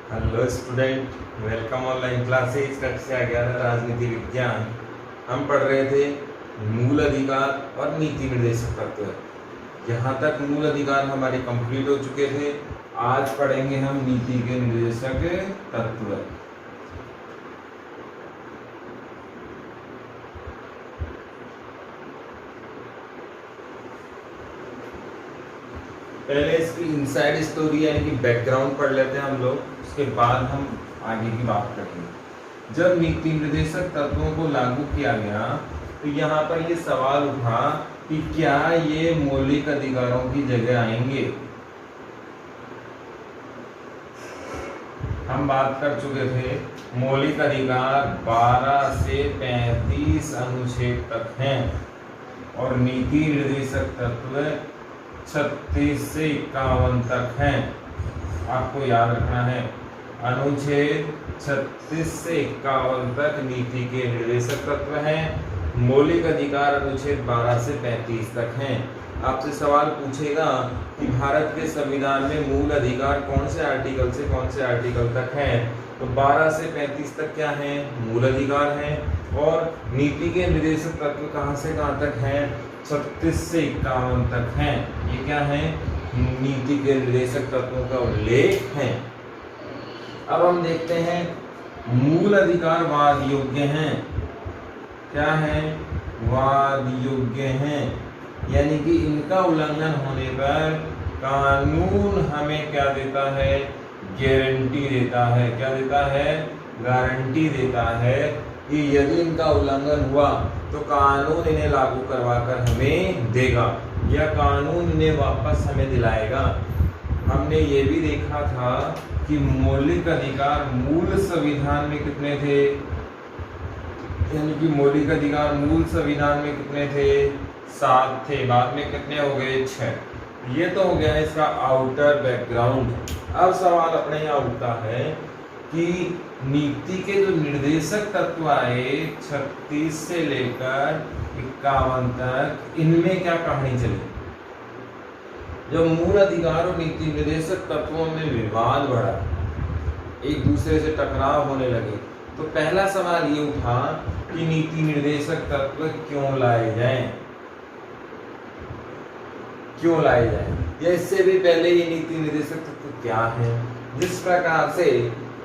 Hello student, welcome online classes कक्षा 11 राजनीति विज्ञान। हम पढ़ रहे थे मूल अधिकार और नीति निर्देशक तत्व। यहाँ तक मूल अधिकार हमारे कंप्लीट हो चुके थे। आज पढ़ेंगे हम नीति के निर्देशक तत्व। पहले इसकी इनसाइड स्टोरी यानी कि बैकग्राउंड पढ़ लेते हैं हम लोग, उसके बाद हम आगे की बात करेंगे। जब नीति निर्देशक तत्वों को लागू किया गया तो यहाँ पर ये सवाल उठा कि क्या ये मौलिक अधिकारों की जगह आएंगे। हम बात कर चुके थे मौलिक अधिकार 12 से 35 अनुच्छेद तक हैं और नीति निर्देशक तत्व 36 से 51 तक हैं। आपको याद रखना है, अनुच्छेद 36 से 51 तक नीति के निर्देशक तत्व हैं। मौलिक अधिकार अनुच्छेद 12 से 35 तक हैं। आपसे सवाल पूछेगा कि भारत के संविधान में मूल अधिकार कौन से आर्टिकल से कौन से आर्टिकल तक हैं, तो 12 से 35 तक क्या हैं, मूल अधिकार हैं। और नीति के निर्देशक तत्व कहाँ से कहाँ तक हैं, 36 से 51 तक हैं। ये क्या है, नीति के निर्देशक तत्वों का उल्लेख है। अब हम देखते हैं मूल अधिकार वाद योग्य हैं। क्या है, वाद योग्य हैं, यानी कि इनका उल्लंघन होने पर कानून हमें क्या देता है, गारंटी देता है। क्या देता है, गारंटी देता है कि यदि इनका उल्लंघन हुआ तो कानून इन्हें लागू करवाकर हमें देगा या कानून इन्हें वापस हमें दिलाएगा। हमने ये भी देखा था कि मौलिक अधिकार मूल संविधान में कितने थे, यानी कि मौलिक अधिकार मूल संविधान में कितने थे, 7 थे। बाद में कितने हो गए, 6। ये तो हो गया इसका आउटर बैकग्राउंड। अब सवाल अपने यहाँ उठता है कि नीति के जो निर्देशक तत्व आए 36 से लेकर 51 तक, इनमें क्या कहानी चली। जब मूल अधिकार और नीति निर्देशक तत्वों में विवाद बढ़ा, एक दूसरे से टकराव होने लगे, तो पहला सवाल ये उठा कि नीति निर्देशक तत्व क्यों लाए जाएं, क्यों लाए जाएं, या इससे भी पहले ये नीति निर्देशक तत्व क्या है। जिस प्रकार से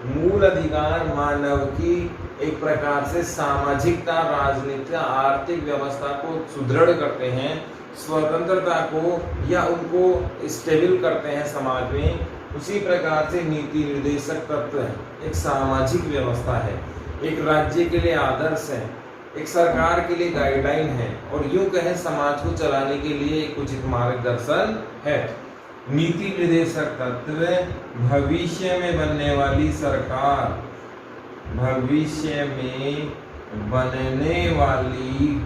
मूल अधिकार मानव की एक प्रकार से सामाजिकता, राजनीतिक, आर्थिक व्यवस्था को सुदृढ़ करते हैं, स्वतंत्रता को या उनको स्टेबल करते हैं समाज में, उसी प्रकार से नीति निर्देशक तत्व एक सामाजिक व्यवस्था है, एक राज्य के लिए आदर्श है, एक सरकार के लिए गाइडलाइन है और यूं कहें समाज को चलाने के लिए एक उचित मार्गदर्शन है। नीति निर्देशक तत्व भविष्य में बनने वाली सरकार, भविष्य में बनने वाली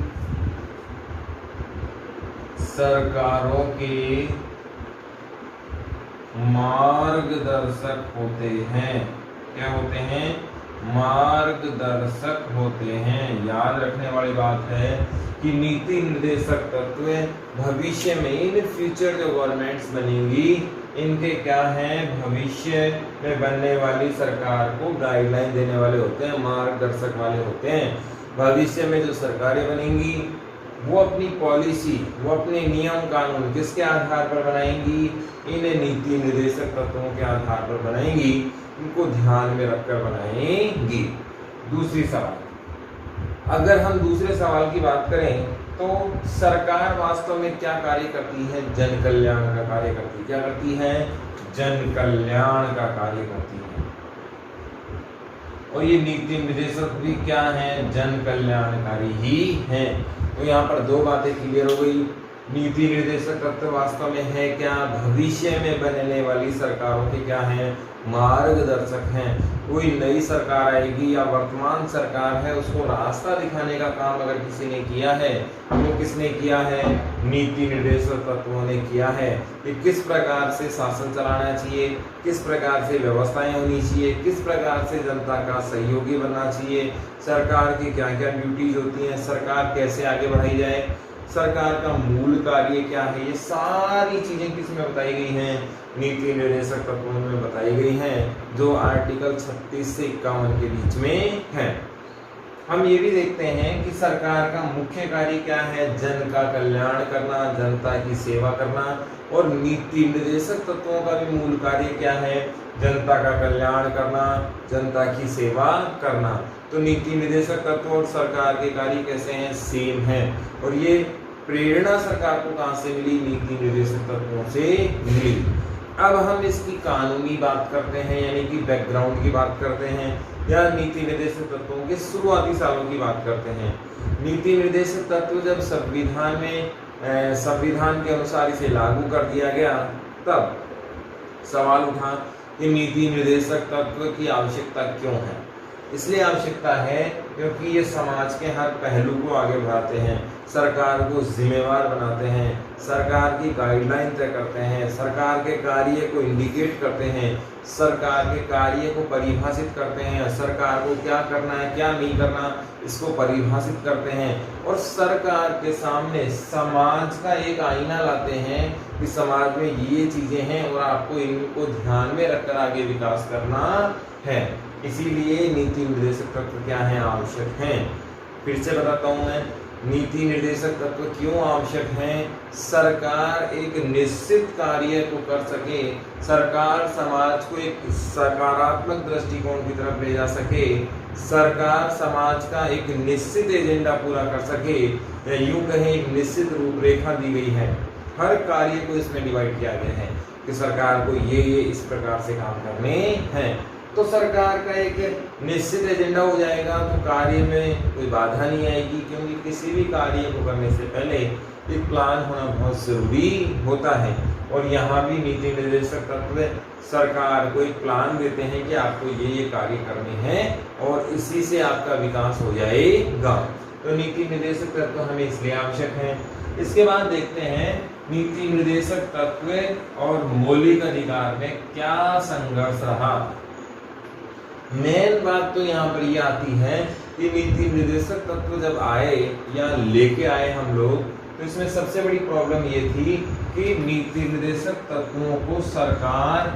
सरकारों के मार्गदर्शक होते हैं। क्या होते हैं, मार्गदर्शक होते हैं। याद रखने वाली बात है कि नीति निर्देशक तत्व भविष्य में, इन फ्यूचर जो गवर्नमेंट्स बनेंगी, इनके क्या हैं, भविष्य में बनने वाली सरकार को गाइडलाइन देने वाले होते हैं, मार्गदर्शक वाले होते हैं। भविष्य में जो सरकारें बनेंगी वो अपनी पॉलिसी, वो अपने नियम कानून किसके आधार पर बनाएंगी, इन नीति निर्देशक तत्वों के आधार पर बनाएंगी, इनको ध्यान में रखकर बनाएंगी। दूसरी सवाल, अगर हम दूसरे सवाल की बात करें तो सरकार वास्तव में क्या कार्य करती है, जन कल्याण का कार्य करती है। क्या करती है, जन कल्याण का कार्य करती है। और ये नीति निर्देशक भी क्या है, जन कल्याणकारी ही हैं। तो यहाँ पर दो बातें क्लियर हो गई। नीति निर्देशक तत्व वास्तव में है क्या, भविष्य में बनने वाली सरकारों के क्या हैं, मार्गदर्शक हैं। कोई नई सरकार आएगी या वर्तमान सरकार है, उसको रास्ता दिखाने का काम अगर किसी ने किया है तो किसने किया है, नीति निर्देशक तत्वों ने किया है। कि किस प्रकार से शासन चलाना चाहिए, किस प्रकार से व्यवस्थाएं होनी चाहिए, किस प्रकार से जनता का सहयोगी बनना चाहिए, सरकार की क्या क्या ड्यूटीज होती हैं, सरकार कैसे आगे बढ़ाई जाए, सरकार का मूल कार्य क्या है, ये सारी चीजें किसमें बताई गई हैं, नीति निर्देशक तत्वों में बताई गई हैं, जो आर्टिकल 36 से 51 के बीच में है। हम ये भी देखते हैं कि सरकार का मुख्य कार्य क्या है, जन का कल्याण करना, जनता की सेवा करना। और नीति निर्देशक तत्वों का भी मूल कार्य क्या है, जनता का कल्याण करना, जनता की सेवा करना। तो नीति निर्देशक तत्व और सरकार के कार्य कैसे हैं, सेम है। और ये प्रेरणा सरकार को कहां से मिली, नीति निर्देशक तत्वों से मिली। अब हम इसकी कानूनी बात करते हैं, यानी कि बैकग्राउंड की बात करते हैं, या नीति निर्देशक तत्वों के शुरुआती सालों की बात करते हैं। नीति निर्देशक तत्व जब संविधान के अनुसार इसे लागू कर दिया गया, तब सवाल उठा कि नीति निर्देशक तत्व की आवश्यकता क्यों है। इसलिए आवश्यकता है क्योंकि ये समाज के हर पहलू को आगे बढ़ाते हैं, सरकार को जिम्मेवार बनाते हैं, सरकार की गाइडलाइन तय करते हैं, सरकार के कार्य को इंडिकेट करते हैं, सरकार के कार्य को परिभाषित करते हैं, सरकार को क्या करना है क्या नहीं करना इसको परिभाषित करते हैं, और सरकार के सामने समाज का एक आईना लाते हैं कि समाज में ये चीजें हैं और आपको इनको ध्यान में रखकर आगे विकास करना है। इसीलिए नीति निर्देशक तत्व क्या है, आवश्यक हैं। फिर से बताता हूं मैं, नीति निर्देशक तत्व क्यों आवश्यक हैं। सरकार एक निश्चित कार्य को कर सके, सरकार समाज को एक सकारात्मक दृष्टिकोण की तरफ ले जा सके, सरकार समाज का एक निश्चित एजेंडा पूरा कर सके, या यूं कहें एक निश्चित रूपरेखा दी गई है। हर कार्य को इसमें डिवाइड किया गया है कि सरकार को ये इस प्रकार से काम करने हैं। तो सरकार का एक निश्चित एजेंडा हो जाएगा तो कार्य में कोई बाधा नहीं आएगी, क्योंकि किसी भी कार्य को करने से पहले एक प्लान होना बहुत जरूरी होता है। और यहाँ भी नीति निर्देशक तत्व सरकार को एक प्लान देते हैं कि आपको ये कार्य करने हैं और इसी से आपका विकास हो जाएगा। तो नीति निर्देशक तत्व हमें इसलिए आवश्यक है। इसके बाद देखते हैं नीति निर्देशक तत्व और मौलिक अधिकार में क्या संघर्ष रहा। मेन बात तो यहाँ पर ये आती है कि नीति निर्देशक तत्व जब आए या लेके आए हम लोग, तो इसमें सबसे बड़ी प्रॉब्लम ये थी कि नीति निर्देशक तत्वों को सरकार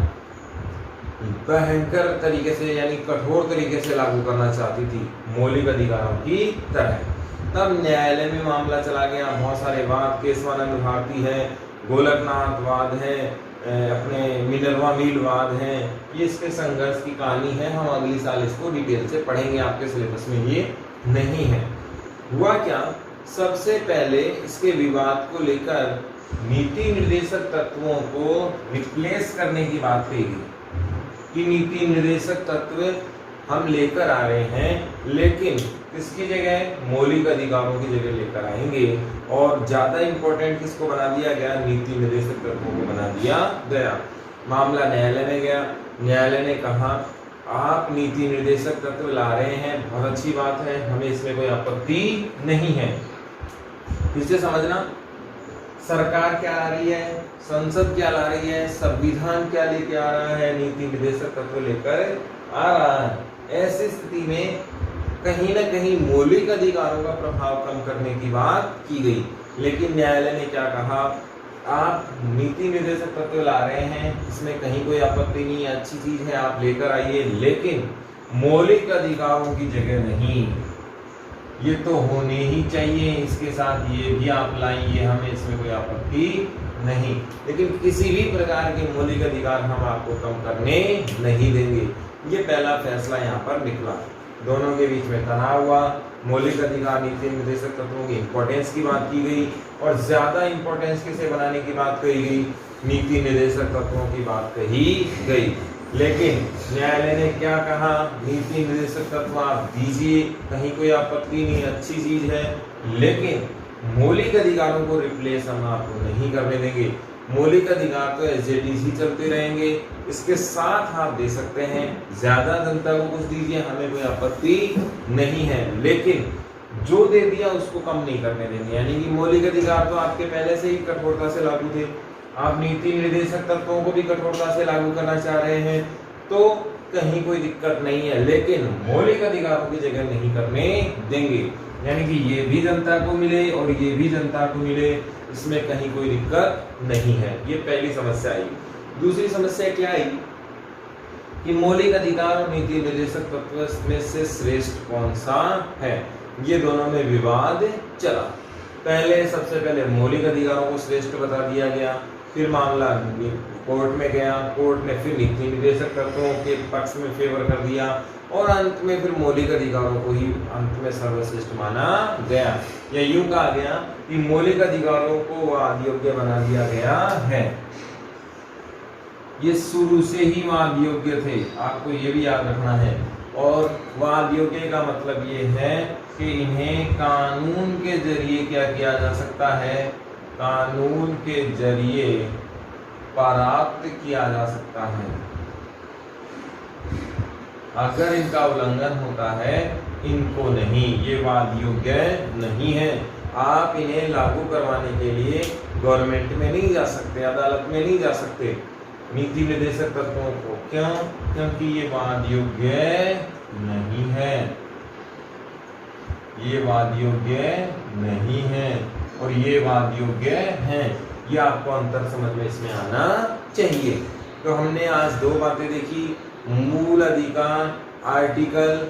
भयंकर तरीके से यानी कठोर तरीके से लागू करना चाहती थी, मौलिक अधिकारों की तरह। तब न्यायालय में मामला चला गया, बहुत सारे वाद, केशवानंद भारती है, गोलकनाथ वाद है, अपने मिनर्वा मिल वाद है, ये इसके संघर्ष की कहानी है। हम अगली साल इसको डिटेल से पढ़ेंगे, आपके सिलेबस में ये नहीं है। हुआ क्या, सबसे पहले इसके विवाद को लेकर नीति निर्देशक तत्वों को रिप्लेस करने की बात कही गई कि नीति निर्देशक तत्व हम लेकर आ रहे हैं, लेकिन किसकी जगह, मौलिक अधिकारों की जगह लेकर आएंगे। और ज्यादा इंपॉर्टेंट किसको बना दिया गया, नीति निर्देशक तत्वों को बना दिया गया। मामला न्यायालय में गया, न्यायालय ने कहा आप नीति निर्देशक तत्व ला रहे हैं, बहुत अच्छी बात है, हमें इसमें कोई आपत्ति नहीं है। फिर से समझना, सरकार क्या ला रही है, संसद क्या ला रही है, संविधान क्या लेके आ रहा है, नीति निर्देशक तत्व लेकर आ रहा है। ऐसी स्थिति में कहीं न कहीं मौलिक अधिकारों का प्रभाव कम करने की बात की गई, लेकिन न्यायालय ने क्या कहा, आप नीति निर्देशक तत्व ला रहे हैं, इसमें कहीं कोई आपत्ति नहीं है, अच्छी चीज है, आप लेकर आइए, लेकिन मौलिक अधिकारों की जगह नहीं, ये तो होने ही चाहिए, इसके साथ ये भी आप लाइए, हमें इसमें कोई आपत्ति नहीं, लेकिन किसी भी प्रकार के मौलिक अधिकार हम आपको कम करने नहीं देंगे। ये पहला फैसला यहाँ पर निकला। दोनों के बीच में तनाव हुआ, मौलिक अधिकार नीति निर्देशक तत्वों की इंपॉर्टेंस की बात की गई, और ज्यादा इंपॉर्टेंस किसे बनाने की बात कही गई, नीति निर्देशक तत्वों की बात कही गई। लेकिन न्यायालय ने क्या कहा, नीति निर्देशक तत्व आप दीजिए, कहीं कोई आपत्ति नहीं, अच्छी चीज है, लेकिन मौलिक अधिकारों को रिप्लेस हम आपको नहीं करने देंगे। मौलिक अधिकार तो एज इट इज ही चलते रहेंगे, इसके साथ आप दे सकते हैं, ज्यादा जनता को कुछ दीजिए, हमें कोई आपत्ति नहीं है, लेकिन जो दे दिया उसको कम नहीं करने देंगे। यानी कि मौलिक अधिकार तो आपके पहले से ही कठोरता से लागू थे, आप नीति निर्देशक तत्वों को भी कठोरता से लागू करना चाह रहे हैं, तो कहीं कोई दिक्कत नहीं है, लेकिन मौलिक अधिकारों की जगह नहीं करने देंगे। यानी कि ये भी जनता को मिले और ये भी जनता को मिले, इसमें कहीं कोई दिक्कत नहीं है। ये पहली समस्या आई। दूसरी समस्या क्या आई कि मौलिक अधिकार और नीति निर्देशक तत्व में से श्रेष्ठ कौन सा है। ये दोनों में विवाद चला। सबसे पहले मौलिक अधिकारों को श्रेष्ठ बता दिया गया, फिर मामला कोर्ट में गया, कोर्ट ने फिर नीति निर्देशक तत्वों के पक्ष में फेवर कर दिया और अंत में फिर मौलिक अधिकारों को ही अंत में सर्वश्रेष्ठ माना गया। या यूं कहा गया कि मौलिक अधिकारों को वाद योग्य बना दिया गया है। ये शुरू से ही वाद योग्य थे, आपको ये भी याद रखना है। और वाद योग्य का मतलब ये है कि इन्हें कानून के जरिए क्या किया जा सकता है, कानून के जरिए प्राप्त किया जा सकता है। अगर इनका उल्लंघन होता है, इनको नहीं, ये वाद योग्य नहीं है। आप इन्हें लागू करवाने के लिए गवर्नमेंट में नहीं जा सकते, अदालत में नहीं जा सकते नीति निर्देशक तत्वों को। क्यों? क्योंकि ये वाद योग्य नहीं है, ये वाद योग्य नहीं है और ये वाद योग्य है। ये आपको अंतर समझ में इसमें आना चाहिए। तो हमने आज दो बातें देखी। मूल अधिकार आर्टिकल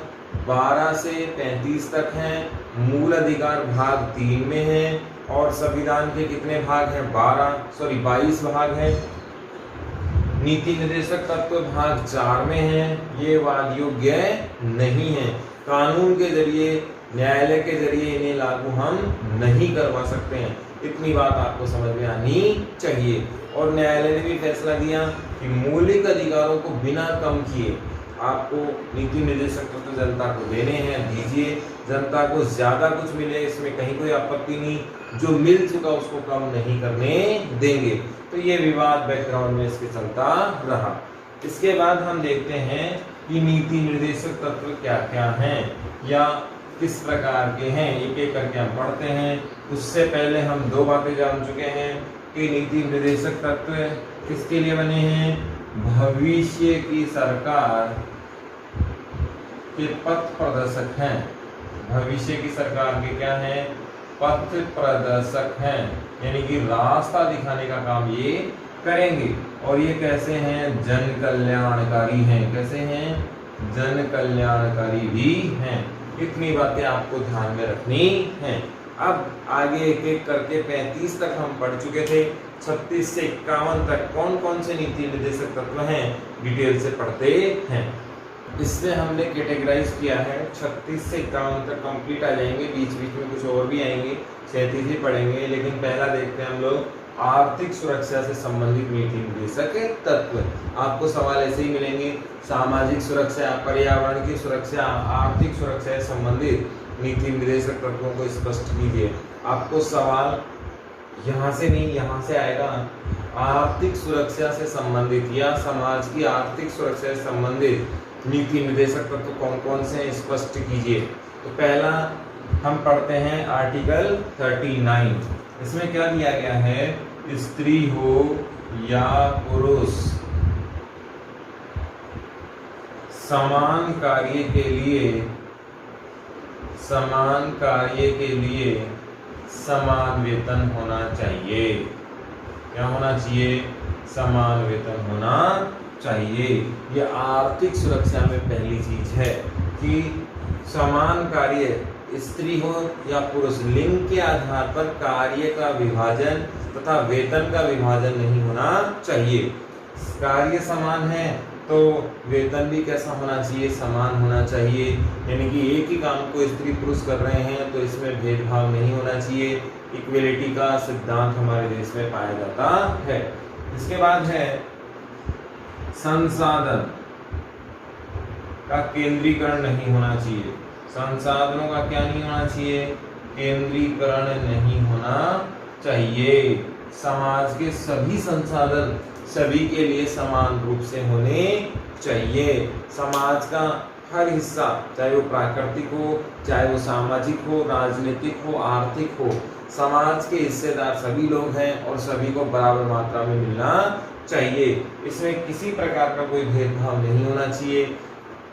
12 से 35 तक हैं, मूल अधिकार भाग 3 में है और संविधान के कितने भाग हैं? 22 भाग हैं। नीति निर्देशक तत्व भाग 4 में है। ये वाद योग्य नहीं है। कानून के जरिए, न्यायालय के जरिए इन्हें लागू हम नहीं करवा सकते हैं। इतनी बात आपको समझ में आनी चाहिए। और न्यायालय ने भी फैसला दिया कि मौलिक अधिकारों को बिना कम किए आपको नीति निर्देशक तत्व जनता को देने हैं, दीजिए। जनता को ज्यादा कुछ मिले, इसमें कहीं कोई आपत्ति नहीं। जो मिल चुका उसको कम नहीं करने देंगे। तो ये विवाद बैकग्राउंड में इसके चलता रहा। इसके बाद हम देखते हैं कि नीति निर्देशक तत्व क्या क्या हैं या किस प्रकार के हैं, एक एक करके हम पढ़ते हैं। उससे पहले हम दो बातें जान चुके हैं कि नीति निर्देशक तत्व किसके लिए बने हैं? भविष्य की सरकार के पथ प्रदर्शक हैं। भविष्य की सरकार के क्या हैं? पथ प्रदर्शक हैं, यानी कि रास्ता दिखाने का काम ये करेंगे। और ये कैसे हैं? जन कल्याणकारी हैं। कैसे हैं? जन कल्याणकारी भी हैं। इतनी बातें आपको ध्यान में रखनी हैं। अब आगे एक एक करके 35 तक हम पढ़ चुके थे। 36 से 51 तक कौन कौन से नीति निर्देशक तत्व हैं, डिटेल से पढ़ते हैं। इसमें हमने कैटेगराइज किया है। 36 से 51 तक कंप्लीट आ जाएंगे, बीच बीच में कुछ और भी आएंगे, 37 ही पढ़ेंगे। लेकिन पहला देखते हैं हम लोग आर्थिक सुरक्षा से संबंधित नीति निर्देशक तत्व। आपको सवाल ऐसे ही मिलेंगे, सामाजिक सुरक्षा, पर्यावरण की सुरक्षा, आर्थिक सुरक्षा से संबंधित नीति निर्देशक तत्वों को स्पष्ट कीजिए। आपको सवाल यहाँ से नहीं, यहाँ से आएगा। आर्थिक सुरक्षा से संबंधित या समाज की आर्थिक सुरक्षा से संबंधित नीति निर्देशक तत्व कौन कौन से स्पष्ट कीजिए। तो पहला हम पढ़ते हैं आर्टिकल 39। इसमें क्या दिया गया है? स्त्री हो या पुरुष समान कार्य के लिए समान वेतन होना चाहिए। क्या होना चाहिए? समान वेतन होना चाहिए। ये आर्थिक सुरक्षा में पहली चीज है कि समान कार्य, स्त्री हो या पुरुष, लिंग के आधार पर कार्य का विभाजन तथा वेतन का विभाजन नहीं होना चाहिए। कार्य समान है तो वेतन भी कैसा होना चाहिए? समान होना चाहिए। यानी कि एक ही काम को स्त्री पुरुष कर रहे हैं तो इसमें भेदभाव नहीं होना चाहिए। इक्वलिटी का सिद्धांत हमारे देश में पाया जाता है। इसके बाद है संसाधन का केंद्रीकरण नहीं होना चाहिए। संसाधनों का क्या नहीं होना चाहिए? केंद्रीकरण नहीं होना चाहिए। समाज के सभी संसाधन सभी के लिए समान रूप से होने चाहिए। समाज का हर हिस्सा, चाहे वो प्राकृतिक हो, चाहे वो सामाजिक हो, राजनीतिक हो, आर्थिक हो, समाज के हिस्सेदार सभी लोग हैं और सभी को बराबर मात्रा में मिलना चाहिए। इसमें किसी प्रकार का कोई भेदभाव नहीं होना चाहिए।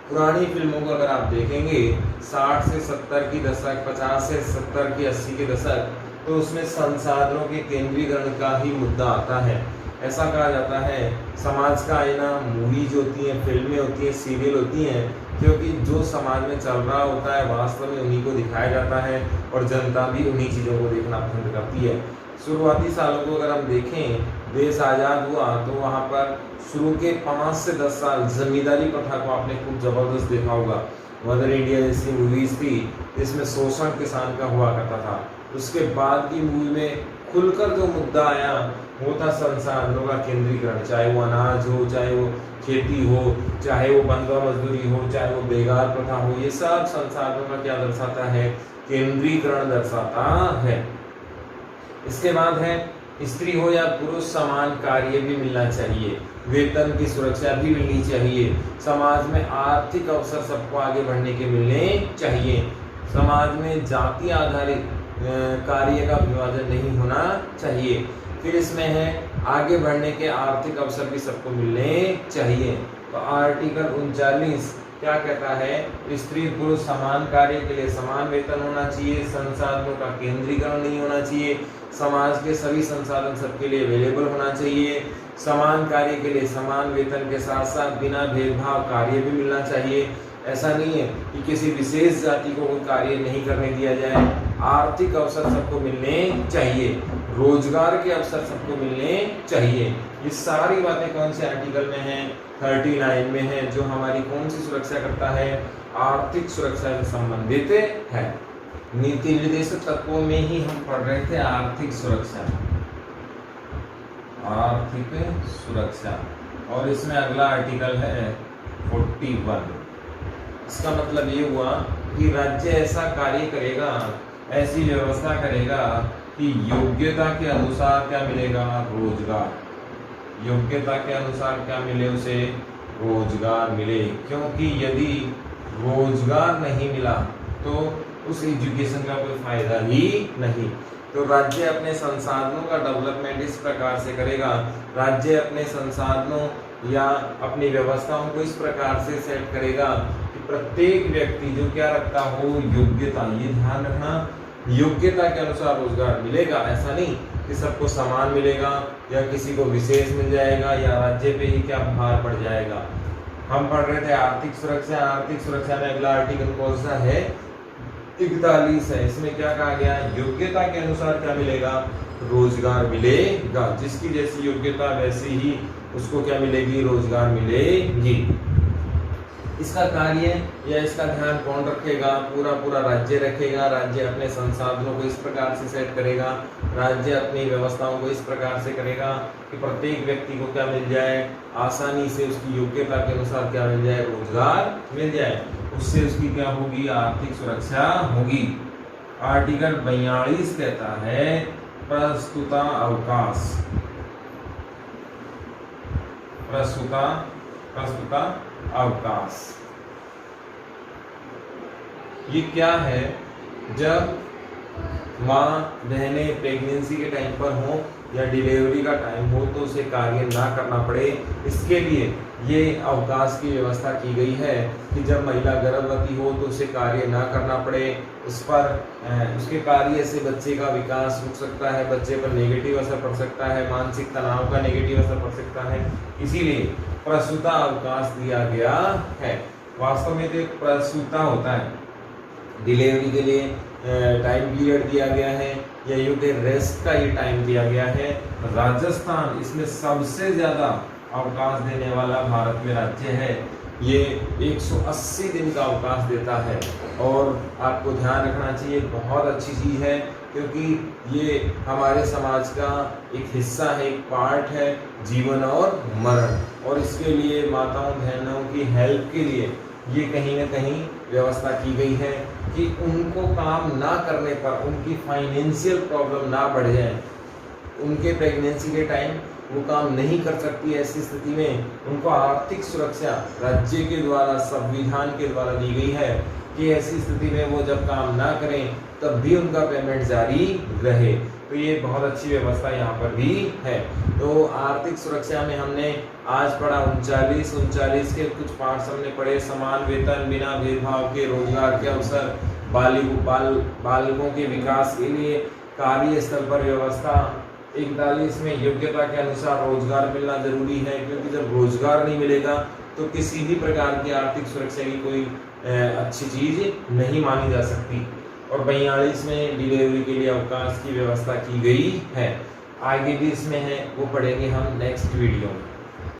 पुरानी फिल्मों को अगर आप देखेंगे 60 से 70 की दशक, 50 से 70 की 80 के दशक, तो उसमें संसाधनों के केंद्रीकरण का ही मुद्दा आता है। ऐसा कहा जाता है समाज का आईना मूवीज होती हैं, फिल्में होती हैं, सीरियल होती हैं, क्योंकि जो समाज में चल रहा होता है वास्तव में उन्हीं को दिखाया जाता है और जनता भी उन्हीं चीज़ों को देखना पसंद करती है। शुरुआती सालों को अगर हम देखें, देश आज़ाद हुआ तो वहाँ पर शुरू के 5 से 10 साल जमींदारी प्रथा को आपने खूब ज़बरदस्त देखा होगा। मदर इंडिया जैसी मूवीज़ थी जिसमें शोषण किसान का हुआ करता था। उसके बाद की मूवी में खुलकर जो मुद्दा आया वो था संसाधनों का केंद्रीकरण, चाहे वो अनाज हो, चाहे वो खेती हो, चाहे वो बंधुआ मजदूरी हो, चाहे वो बेगार प्रथा हो, ये सब संसाधनों का क्या दर्शाता है? केंद्रीकरण दर्शाता है। इसके बाद है स्त्री हो या पुरुष समान कार्य भी मिलना चाहिए, वेतन की सुरक्षा भी मिलनी चाहिए, समाज में आर्थिक अवसर सबको आगे बढ़ने के मिलने चाहिए, समाज में जाति आधारित कार्य का विभाजन नहीं होना चाहिए। फिर इसमें है आगे बढ़ने के आर्थिक अवसर भी सबको मिलने चाहिए। तो आर्टिकल 39 क्या कहता है? स्त्री पुरुष समान कार्य के लिए समान वेतन होना चाहिए, संसाधनों का केंद्रीकरण नहीं होना चाहिए, समाज के सभी संसाधन सबके लिए अवेलेबल होना चाहिए, समान कार्य के लिए समान वेतन के साथ साथ बिना भेदभाव कार्य भी मिलना चाहिए। ऐसा नहीं है कि किसी विशेष जाति को कोई कार्य नहीं करने दिया जाए, आर्थिक अवसर सबको मिलने चाहिए, रोजगार के अवसर सबको मिलने चाहिए। ये सारी बातें कौन से आर्टिकल में हैं? 39 में है, जो हमारी कौन सी सुरक्षा करता है? आर्थिक सुरक्षा से संबंधित है। नीति निर्देशक तत्वों में ही हम पढ़ रहे थे आर्थिक सुरक्षा, आर्थिक सुरक्षा, और इसमें अगला आर्टिकल है 41। इसका मतलब ये हुआ कि राज्य ऐसा कार्य करेगा, ऐसी व्यवस्था करेगा कि योग्यता के अनुसार क्या मिलेगा? रोजगार। योग्यता के अनुसार क्या मिले? उसे रोजगार मिले, क्योंकि यदि रोजगार नहीं मिला तो उस एजुकेशन का कोई फायदा ही नहीं। तो राज्य अपने संसाधनों का डेवलपमेंट इस प्रकार से करेगा, राज्य अपने संसाधनों या अपनी व्यवस्थाओं को इस प्रकार से सेट करेगा कि प्रत्येक व्यक्ति जो क्या रखता हो? योग्यता। ये ध्यान रखना, योग्यता के अनुसार रोजगार मिलेगा। ऐसा नहीं कि सबको समान मिलेगा या किसी को विशेष मिल जाएगा या राज्य पे ही क्या भार पड़ जाएगा। हम पढ़ रहे थे आर्थिक सुरक्षा। आर्थिक सुरक्षा में अगला आर्टिकल कौन सा है? 41 है। इसमें क्या कहा गया? योग्यता के अनुसार क्या मिलेगा? रोजगार मिलेगा। जिसकी जैसी योग्यता वैसी ही उसको क्या मिलेगी? रोजगार मिलेगी। इसका कार्य या इसका ध्यान कौन रखेगा? पूरा राज्य रखेगा। राज्य अपने संसाधनों को इस प्रकार से सेट करेगा, राज्य अपनी व्यवस्थाओं को इस प्रकार से करेगा कि प्रत्येक व्यक्ति को क्या मिल जाए? आसानी से उसकी योग्यता के अनुसार क्या मिल जाए? रोजगार मिल जाए। उससे उसकी क्या होगी? आर्थिक सुरक्षा होगी। आर्टिकल 42 कहता है प्रस्तुता अवकाश। प्रस्तुता अवकाश ये क्या है? जब माँ बहनें प्रेगनेंसी के टाइम पर हो या डिलीवरी का टाइम हो तो उसे कार्य ना करना पड़े, इसके लिए ये अवकाश की व्यवस्था की गई है कि जब महिला गर्भवती हो तो उसे कार्य ना करना पड़े। उस पर उसके कार्य से बच्चे का विकास रुक सकता है, बच्चे पर नेगेटिव असर पड़ सकता है, मानसिक तनाव का नेगेटिव असर पड़ सकता है। इसीलिए प्रसूता अवकाश दिया गया है। वास्तव में तो एक प्रसूता होता है, डिलीवरी के लिए टाइम पीरियड दिया गया है या यूं के रेस्ट का ये टाइम दिया गया है। राजस्थान इसमें सबसे ज़्यादा अवकाश देने वाला भारत में राज्य है। ये 180 दिन का अवकाश देता है और आपको ध्यान रखना चाहिए, बहुत अच्छी चीज़ है क्योंकि ये हमारे समाज का एक हिस्सा है, एक पार्ट है, जीवन और मरण। और इसके लिए माताओं बहनों की हेल्प के लिए ये कहीं ना कहीं व्यवस्था की गई है कि उनको काम ना करने पर उनकी फाइनेंशियल प्रॉब्लम ना बढ़ जाए। उनके प्रेगनेंसी के टाइम वो काम नहीं कर सकती, ऐसी स्थिति में उनको आर्थिक सुरक्षा राज्य के द्वारा, संविधान के द्वारा दी गई है कि ऐसी स्थिति में वो जब काम ना करें तब भी उनका पेमेंट जारी रहे। तो ये बहुत अच्छी व्यवस्था यहाँ पर भी है। तो आर्थिक सुरक्षा में हमने आज पढ़ा 39 के कुछ पार्ट्स हमने पढ़े। समान वेतन, बिना भेदभाव के रोजगार के अवसर, बालकों के विकास के लिए कार्यस्थल पर व्यवस्था। 41 में योग्यता के अनुसार रोजगार मिलना जरूरी है, क्योंकि जब रोजगार नहीं मिलेगा तो किसी भी प्रकार की आर्थिक सुरक्षा की कोई अच्छी चीज नहीं मानी जा सकती। और 42 में डिलीवरी के लिए अवकाश की व्यवस्था की गई है। आगे भी इसमें है, वो पढ़ेंगे हम नेक्स्ट वीडियो में।